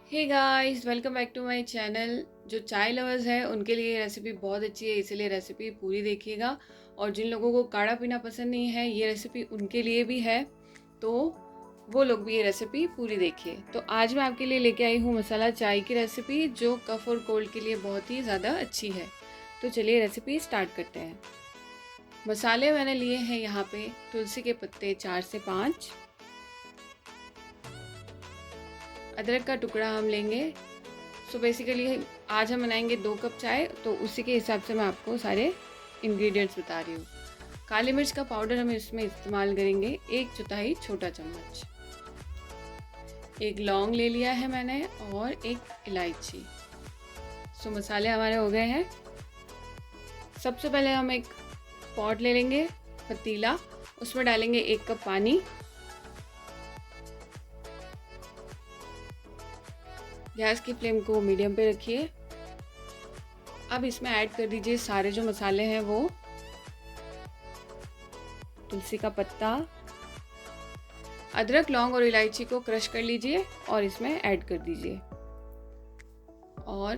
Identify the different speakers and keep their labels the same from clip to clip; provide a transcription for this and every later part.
Speaker 1: Hey guys, welcome back to my channel. जो chai lovers हैं उनके लिए ये रेसिपी बहुत अच्छी है, इसीलिए रेसिपी पूरी देखिएगा। और जिन लोगों को काढ़ा पीना पसंद नहीं है, ये रेसिपी उनके लिए भी है, तो वो लोग भी ये रेसिपी पूरी देखिए। तो आज मैं आपके लिए लेके आई हूँ मसाला चाय की रेसिपी, जो कफ और कोल्ड के लिए बहुत ही ज़्यादा अच्छी है। तो चलिए रेसिपी स्टार्ट करते हैं। मसाले मैंने लिए हैं यहाँ पे तुलसी के पत्ते 4 से 5, अदरक का टुकड़ा हम लेंगे। सो बेसिकली आज हम बनाएंगे 2 कप चाय, तो उसी के हिसाब से मैं आपको सारे इंग्रेडिएंट्स बता रही हूँ। काली मिर्च का पाउडर हम इसमें इस्तेमाल करेंगे 1/4 छोटा चम्मच। एक लौंग ले लिया है मैंने और एक इलायची। सो मसाले हमारे हो गए हैं। सबसे पहले हम एक पॉट ले लेंगे, पतीला, उसमें डालेंगे 1 कप पानी। गैस की फ्लेम को मीडियम पे रखिए। अब इसमें ऐड कर दीजिए सारे जो मसाले हैं, वो तुलसी का पत्ता, अदरक, लौंग और इलायची को क्रश कर लीजिए और इसमें ऐड कर दीजिए, और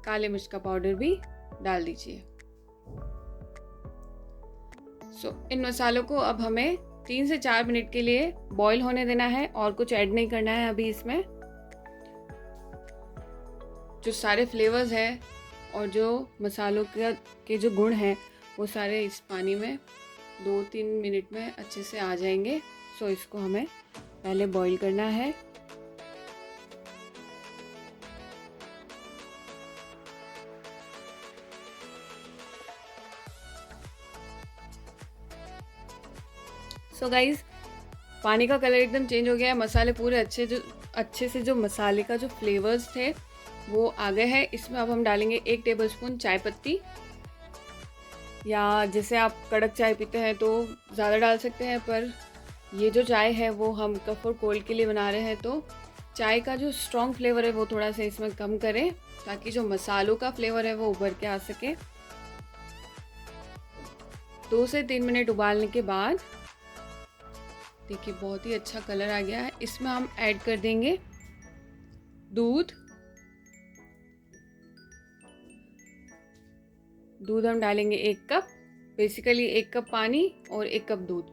Speaker 1: काले मिर्च का पाउडर भी डाल दीजिए। इन मसालों को अब हमें 3 से 4 मिनट के लिए बॉईल होने देना है, और कुछ ऐड नहीं करना है अभी इसमें। जो सारे फ्लेवर्स हैं और जो मसालों के जो गुण हैं, वो सारे इस पानी में 2-3 मिनट में अच्छे से आ जाएंगे। सो इसको हमें पहले बॉईल करना है। सो गाइस, पानी का कलर एकदम चेंज हो गया है। मसाले पूरे अच्छे से जो मसाले का जो फ्लेवर्स थे वो आ गए हैं। इसमें अब हम डालेंगे 1 टेबलस्पून चाय पत्ती, या जैसे आप कड़क चाय पीते हैं तो ज़्यादा डाल सकते हैं, पर ये जो चाय है वो हम कफ और कोल्ड के लिए बना रहे हैं, तो चाय का जो स्ट्रॉन्ग फ्लेवर है वो थोड़ा सा इसमें कम करें, ताकि जो मसालों का फ्लेवर है वो उभर के आ सके। 2 से 3 मिनट उबालने के बाद देखिए बहुत ही अच्छा कलर आ गया है। इसमें हम ऐड कर देंगे दूध। दूध हम डालेंगे 1 कप, बेसिकली 1 कप पानी और 1 कप दूध।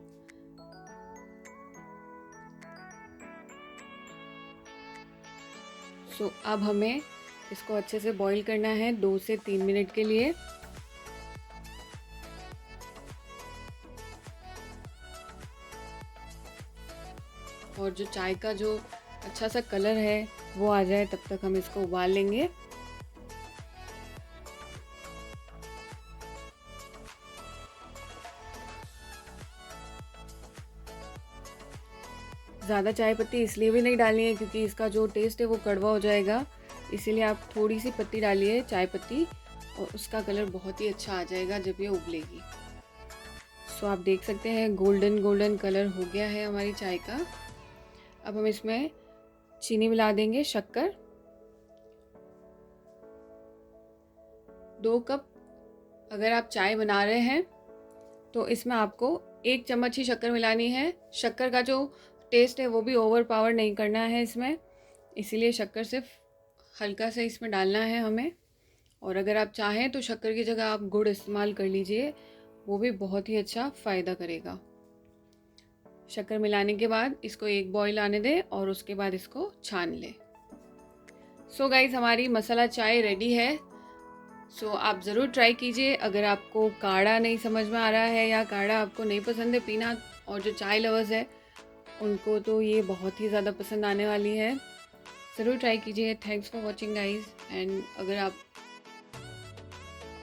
Speaker 1: अब हमें इसको अच्छे से बॉईल करना है 2 से 3 मिनट के लिए। और जो चाय का जो अच्छा सा कलर है वो आ जाए, तब तक हम इसको उबाल लेंगे। ज़्यादा चाय पत्ती इसलिए भी नहीं डालनी है क्योंकि इसका जो टेस्ट है वो कड़वा हो जाएगा, इसीलिए आप थोड़ी सी पत्ती डालिए, चाय पत्ती, और उसका कलर बहुत ही अच्छा आ जाएगा जब ये उबलेगी। आप देख सकते हैं गोल्डन गोल्डन कलर हो गया है हमारी चाय का। अब हम इसमें चीनी मिला देंगे, शक्कर 2 कप। अगर आप चाय बना रहे हैं तो इसमें आपको 1 चम्मच ही शक्कर मिलानी है। शक्कर का जो टेस्ट है वो भी ओवर पावर नहीं करना है इसमें, इसीलिए शक्कर सिर्फ हल्का से इसमें डालना है हमें। और अगर आप चाहें तो शक्कर की जगह आप गुड़ इस्तेमाल कर लीजिए, वो भी बहुत ही अच्छा फ़ायदा करेगा। शक्कर मिलाने के बाद इसको एक बॉईल आने दें और उसके बाद इसको छान लें। गाइस, हमारी मसाला चाय रेडी है। आप ज़रूर ट्राई कीजिए। अगर आपको काढ़ा नहीं समझ में आ रहा है या काढ़ा आपको नहीं पसंद है पीना, और जो चाय लवर्स है उनको तो ये बहुत ही ज़्यादा पसंद आने वाली है। ज़रूर ट्राई कीजिए। Thanks for watching guys. And अगर आप